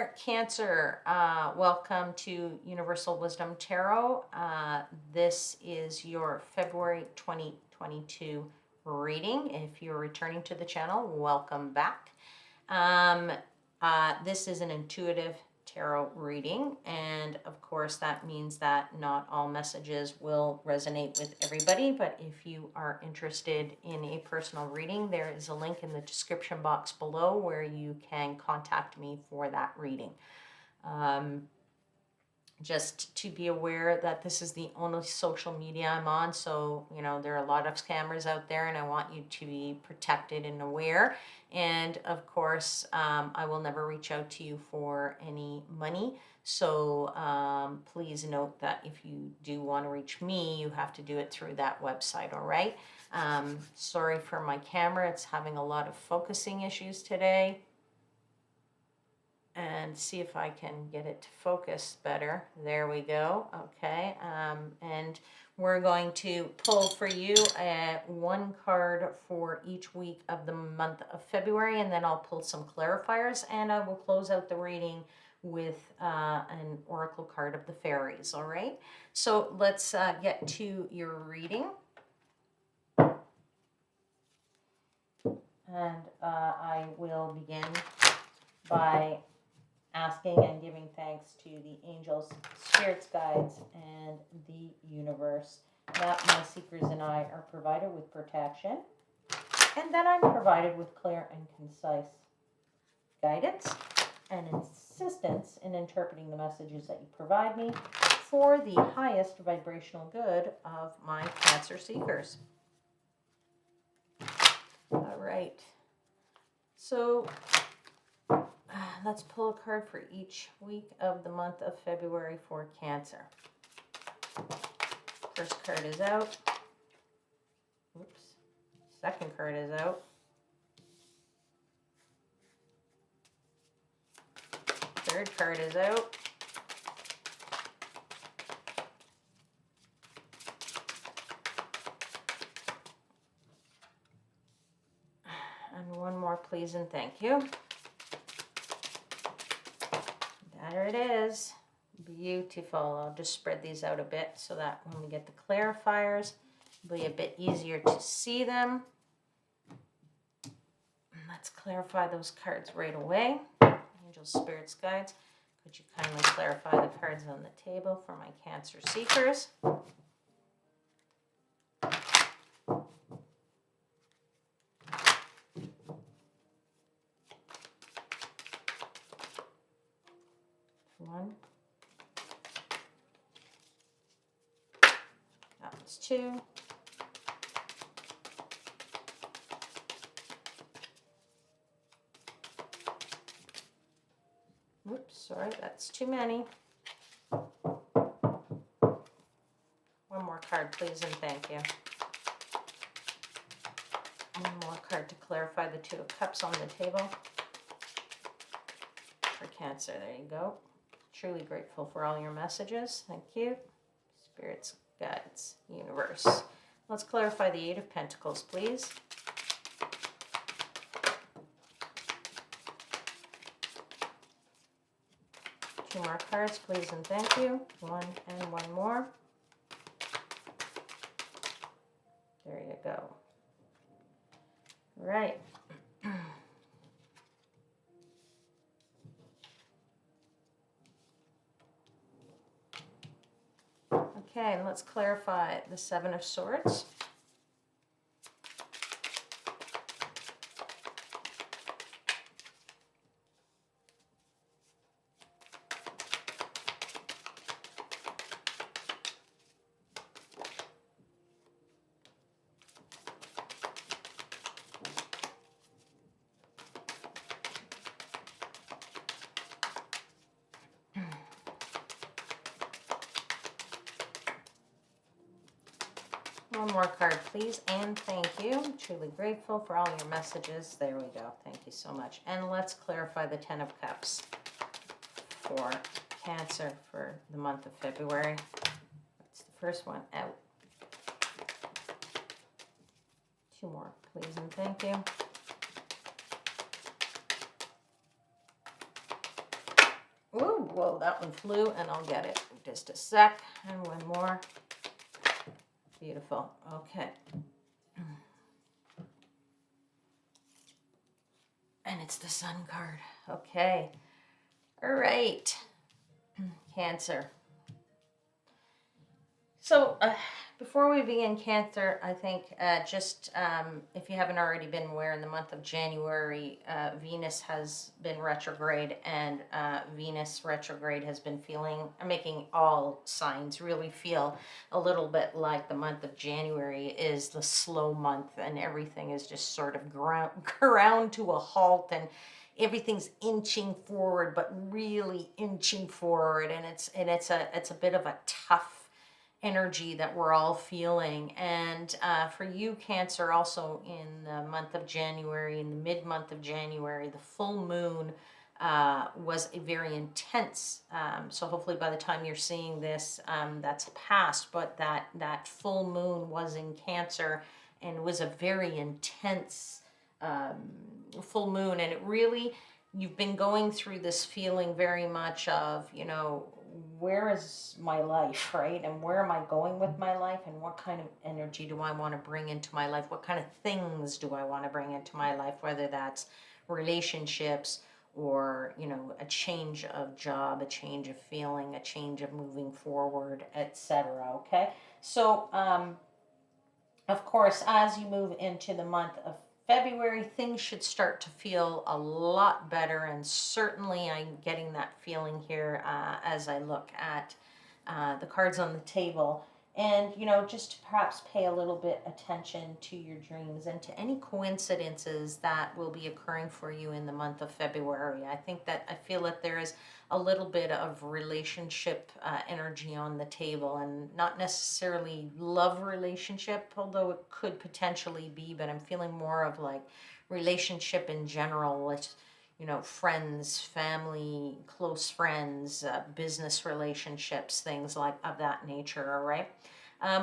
For Cancer, welcome to Universal Wisdom Tarot. This is your February 2022 reading. If you're returning to the channel, welcome back. This is an intuitive tarot reading, and of course that means that not all messages will resonate with everybody, but if you are interested in a personal reading, there is a link in the description box below where you can contact me for that reading. Just to be aware that this is the only social media I'm on, so you know there are a lot of scammers out there, and I want you to be protected and aware. And of course, I will never reach out to you for any money, so please note that if you do want to reach me, you have to do it through that website. All right. Sorry for my camera, it's having a lot of focusing issues today. And see if I can get it to focus better. There we go. Okay. And we're going to pull for you one card for each week of the month of February, and then I'll pull some clarifiers, and I will close out the reading with an oracle card of the fairies. All right. So let's get to your reading. And I will begin by asking and giving thanks to the angels, spirits, guides, and the universe that my seekers and I are provided with protection, and that I'm provided with clear and concise guidance and assistance in interpreting the messages that you provide me for the highest vibrational good of my Cancer seekers. All right. So let's pull a card for each week of the month of February for Cancer. First card is out. Oops. Second card is out. Third card is out. And one more, please and thank you. There it is. Beautiful. I'll just spread these out a bit so that when we get the clarifiers, it'll be a bit easier to see them. Let's clarify those cards right away. Angels, spirits, guides, could you kindly clarify the cards on the table for my Cancer seekers? One. That was two. Oops, sorry, that's too many. One more card, please, and thank you. One more card to clarify the Two of Cups on the table for Cancer. There you go. Truly grateful for all your messages. Thank you. Spirits, guides, universe. Let's clarify the Eight of Pentacles, please. Two more cards, please, and thank you. One and one more. There you go. Right. Okay, and let's clarify the Seven of Swords. One more card, please, and thank you. Truly grateful for all your messages. There we go. Thank you so much. And let's clarify the Ten of Cups for Cancer for the month of February. That's the first one out. Two more, please, and thank you. whoa, that one flew, and I'll get it in just a sec. And one more. Beautiful. Okay. And it's the Sun card. Okay. All right. Cancer. So, before we begin Cancer, I think if you haven't already been aware, in the month of January, Venus has been retrograde, and Venus retrograde has been making all signs really feel a little bit like the month of January is the slow month, and everything is just sort of ground to a halt, and everything's inching forward, but really inching forward, and it's a bit of a tough energy that we're all feeling. And for you, Cancer, also in the month of January, in the mid-month of January, the full moon was a very intense. So hopefully by the time you're seeing this, that's past. But that full moon was in Cancer, and it was a very intense full moon. And it really, you've been going through this feeling very much of, where is my life, right? And where am I going with my life? And what kind of energy do I want to bring into my life? What kind of things do I want to bring into my life? Whether that's relationships or, a change of job, a change of feeling, a change of moving forward, etc. Okay. So, of course, as you move into the month of February, things should start to feel a lot better, and certainly I'm getting that feeling here as I look at the cards on the table. And, just to perhaps pay a little bit attention to your dreams and to any coincidences that will be occurring for you in the month of February. I feel that there is a little bit of relationship energy on the table, and not necessarily love relationship, although it could potentially be, but I'm feeling more of like relationship in general with, friends, family, close friends, business relationships, things like of that nature. All right.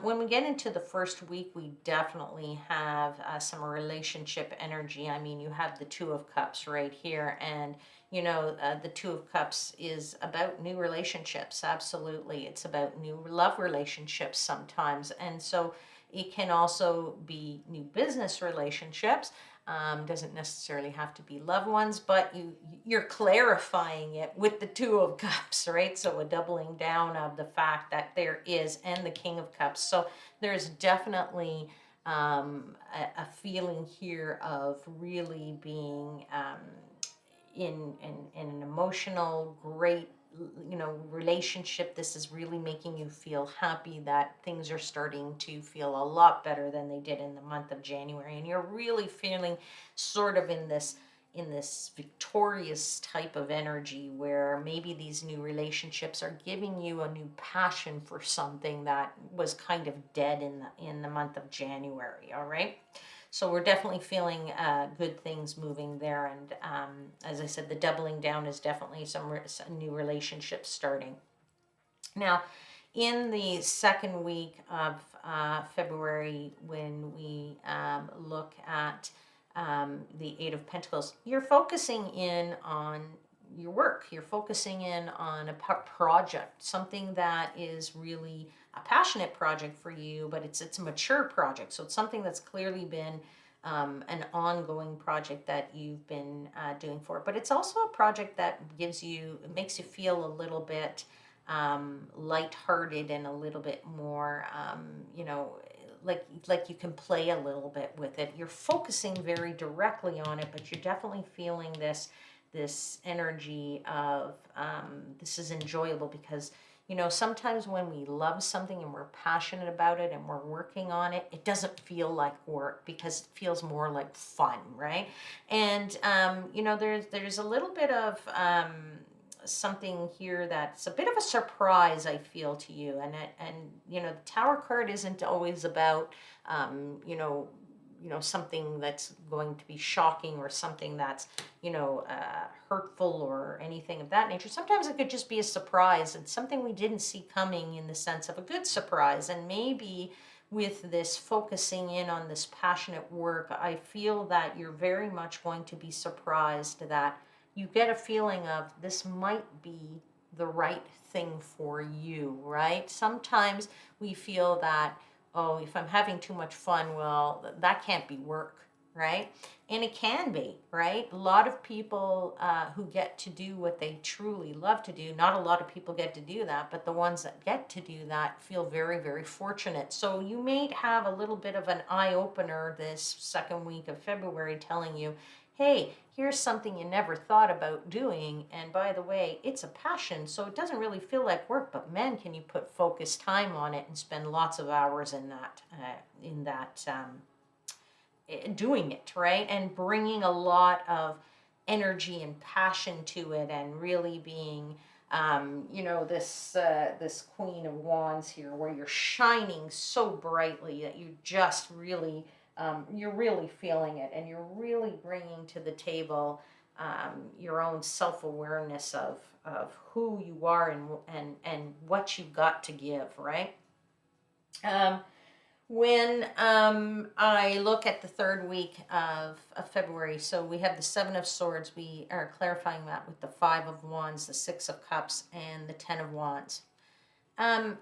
When we get into the first week, we definitely have some relationship energy. I mean, you have the Two of Cups right here, and the Two of Cups is about new relationships. Absolutely. It's about new love relationships sometimes. And so it can also be new business relationships. Doesn't necessarily have to be loved ones, but you're clarifying it with the Two of Cups, right? So a doubling down of the fact that there is, and the King of Cups. So there's definitely a feeling here of really being in an emotional, great, relationship. This is really making you feel happy that things are starting to feel a lot better than they did in the month of January, and you're really feeling sort of in this victorious type of energy, where maybe these new relationships are giving you a new passion for something that was kind of dead in the month of January. All right. So we're definitely feeling good things moving there. And as I said, the doubling down is definitely some new relationships starting. Now, in the second week of February, when we look at the Eight of Pentacles, you're focusing in on your work. You're focusing in on a project, something that is really a passionate project for you, but it's a mature project. So it's something that's clearly been an ongoing project that you've been doing for. But it's also a project that makes you feel a little bit lighthearted and a little bit more, like you can play a little bit with it. You're focusing very directly on it, but you're definitely feeling this energy of this is enjoyable, because sometimes when we love something and we're passionate about it and we're working on it, it doesn't feel like work, because it feels more like fun, right? And there's a little bit of something here that's a bit of a surprise, I feel, to you. And the Tower card isn't always about something that's going to be shocking, or something that's hurtful, or anything of that nature. Sometimes it could just be a surprise, and something we didn't see coming, in the sense of a good surprise. And maybe with this focusing in on this passionate work, I feel that you're very much going to be surprised that you get a feeling of this might be the right thing for you, right? Sometimes we feel that, oh, if I'm having too much fun, well, that can't be work, right? And it can be, right? A lot of people who get to do what they truly love to do, not a lot of people get to do that, but the ones that get to do that feel very, very fortunate. So you may have a little bit of an eye opener this second week of February telling you, hey, here's something you never thought about doing. And by the way, it's a passion, so it doesn't really feel like work, but man, can you put focused time on it and spend lots of hours in that doing it, right? And bringing a lot of energy and passion to it, and really being, this Queen of Wands here, where you're shining so brightly that you just really, you're really feeling it, and you're really bringing to the table your own self-awareness of who you are, and what you've got to give, right? When I look at the third week of February, so we have the Seven of Swords. We are clarifying that with the Five of Wands, the Six of Cups, and the Ten of Wands. I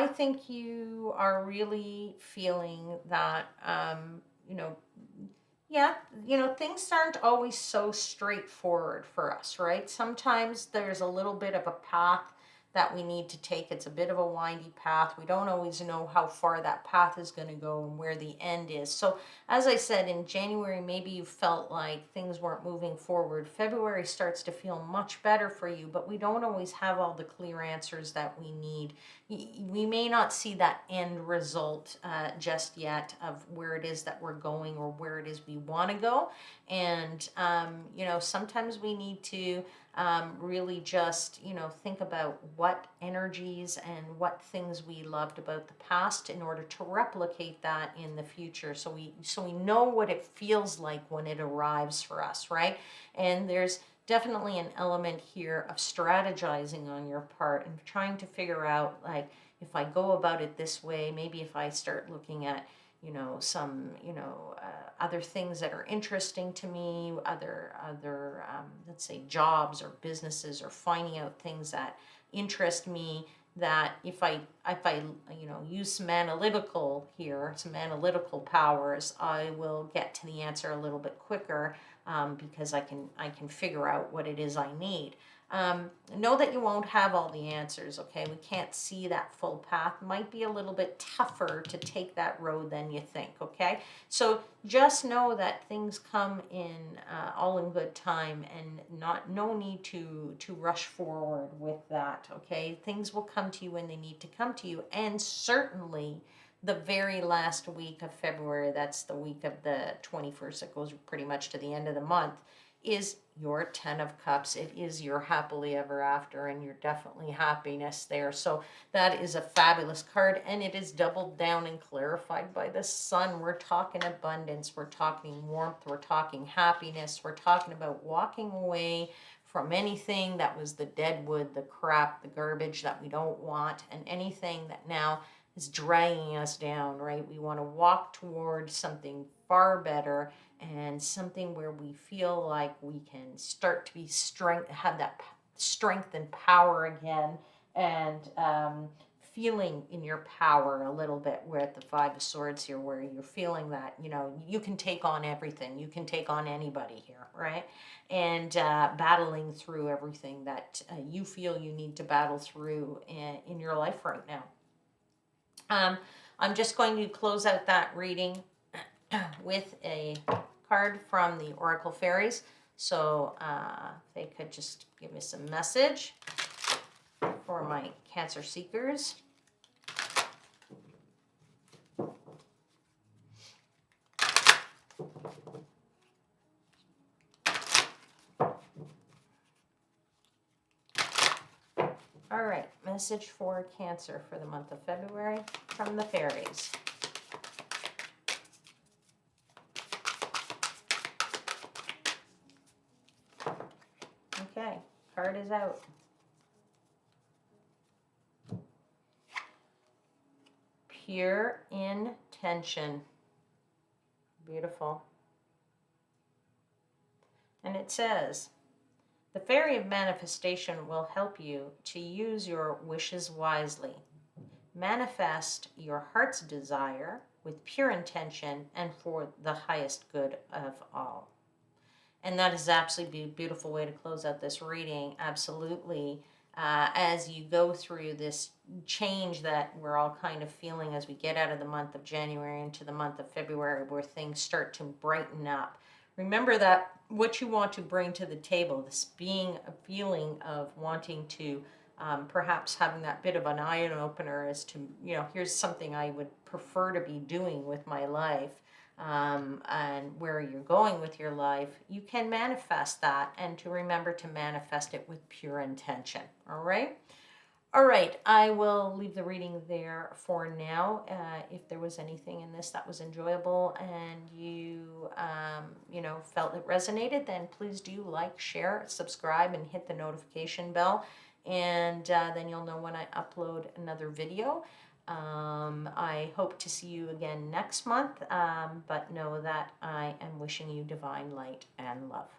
think you are really feeling that, yeah, things aren't always so straightforward for us, right? Sometimes there's a little bit of a path that we need to take. It's a bit of a windy path. We don't always know how far that path is going to go and where the end is. So, as I said, in January, maybe you felt like things weren't moving forward. February starts to feel much better for you, but we don't always have all the clear answers that we need. We may not see that end result just yet of where it is that we're going or where it is we want to go. And, sometimes we need to really just, think about what energies and what things we loved about the past in order to replicate that in the future. So we know what it feels like when it arrives for us, right? And there's definitely an element here of strategizing on your part and trying to figure out, like, if I go about it this way, maybe if I start looking at some other things that are interesting to me, other let's say jobs or businesses, or finding out things that interest me, that if I use some analytical powers, I will get to the answer a little bit quicker, because I can figure out what it is I need. Know that you won't have all the answers, okay? We can't see that full path. Might be a little bit tougher to take that road than you think, okay? So just know that things come in all in good time, and no need to rush forward with that, okay? Things will come to you when they need to come to you, and certainly the very last week of February, that's the week of the 21st, that goes pretty much to the end of the month, is your Ten of Cups. It is your happily ever after, and you're definitely happiness there. So that is a fabulous card, and it is doubled down and clarified by the Sun. We're talking abundance, we're talking warmth, we're talking happiness, we're talking about walking away from anything that was the dead wood, the crap, the garbage that we don't want, and anything that now is dragging us down, right? We want to walk toward something far better, and something where we feel like we can start to be have that strength and power again, and feeling in your power a little bit. We're at the Five of Swords here, where you're feeling that, you can take on everything. You can take on anybody here, right? And battling through everything that you feel you need to battle through in your life right now. I'm just going to close out that reading with a card from the Oracle Fairies. So they could just give me some message for my Cancer seekers. All right, message for Cancer for the month of February from the fairies. Okay, card is out. Pure intention. Beautiful. And it says, The Fairy of Manifestation will help you to use your wishes wisely. Manifest your heart's desire with pure intention and for the highest good of all. And that is absolutely a beautiful way to close out this reading. Absolutely. As you go through this change that we're all kind of feeling as we get out of the month of January into the month of February, where things start to brighten up. Remember that what you want to bring to the table, this being a feeling of wanting to perhaps having that bit of an eye opener as to, here's something I would prefer to be doing with my life. And where you're going with your life, you can manifest that, and to remember to manifest it with pure intention. All right. All right, I will leave the reading there for now. If there was anything in this that was enjoyable and you, felt it resonated, then please do like, share, subscribe, and hit the notification bell. And then you'll know when I upload another video. I hope to see you again next month, but know that I am wishing you divine light and love.